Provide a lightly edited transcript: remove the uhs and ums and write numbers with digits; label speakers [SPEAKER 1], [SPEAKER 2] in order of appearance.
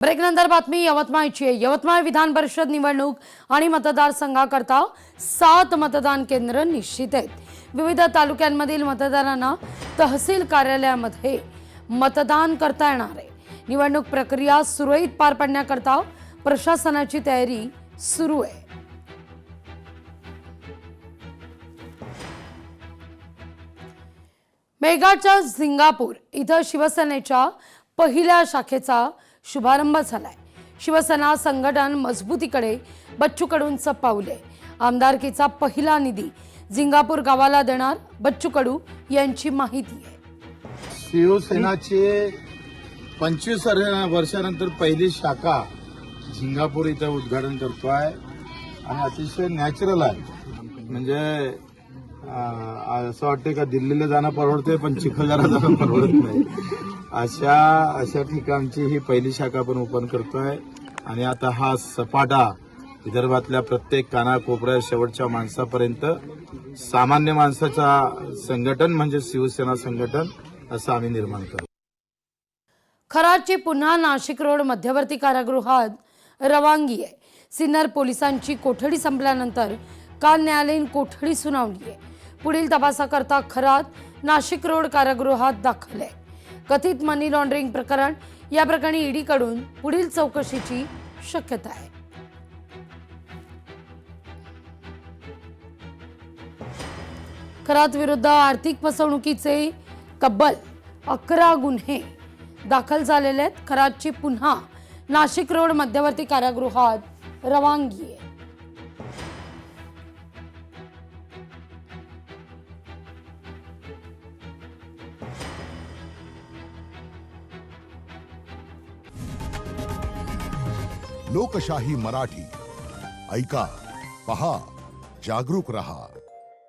[SPEAKER 1] ब्रेकनंतर बातमी यवतमाळची आहे। यवतमाळ विधान परिषद निवडणूक आणि मतदारसंघाकरता 7 मतदान केंद्र निश्चित आहेत। विविध तालुक्यांमधील मतदारांना तहसील कार्यालयामध्ये मतदान करता येणार आहे। निवडणूक प्रक्रिया सुरळीत पार पाडण्याकरता प्रशासनाची तयारी सुरू आहे। मेघाच्या सिंगापूर इथं शिवसेनेच्या पहिल्या शाखेचा शुभारंभ झालाय। शिवसेना संघटन मजबूतीकडे बच्चू कडूंचं पाऊल आहे। आमदारकीचा पहिला निधी सिंगापूर गावाला देणार बच्चू कडू यांची माहिती आहे।
[SPEAKER 2] शिवसेनाचे 25 वर्षानंतर पहिली शाखा सिंगापूर इथं उद्घाटन करतोय आणि अतिशय नॅचरल आहे। म्हणजे असं वाटतं का दिल्लीला जाणं परवडतंय पण चिखलदरा जाणं परवडत नाही। अशा ठिकाणची ही पहिली शाखा आपण ओपन करतोय आणि आता हा सपाटा विदर्भातल्या प्रत्येक कानाकोपऱ्यात शेवटच्या माणसापर्यंत सामान्य माणसाचा संघटन म्हणजे शिवसेना संघटन असं आम्ही निर्माण करू।
[SPEAKER 1] खराडची पुन्हा नाशिक रोड मध्यवर्ती कारागृहात रवानगी आहे। सिन्नर पोलिसांची कोठडी संपल्यानंतर काल न्यायालयीन कोठडी सुनावली आहे। पुढील तपासाकरता खराड नाशिक रोड कारागृहात दाखल आहे। कथित मनी लॉन्ड्रिंग प्रकरण या प्रकरणी ईडी कडून पुढील चौकशीची शक्यता आहे। खरात विरुद्ध आर्थिक फसवणुकीचे तब्बल 11 गुन्हे दाखल झालेले आहेत। खरातची पुन्हा नाशिक रोड मध्यवर्ती कारागृहात रवानगी आहे।
[SPEAKER 3] लोकशाही मराठी ऐका, पहा, जागरूक रहा।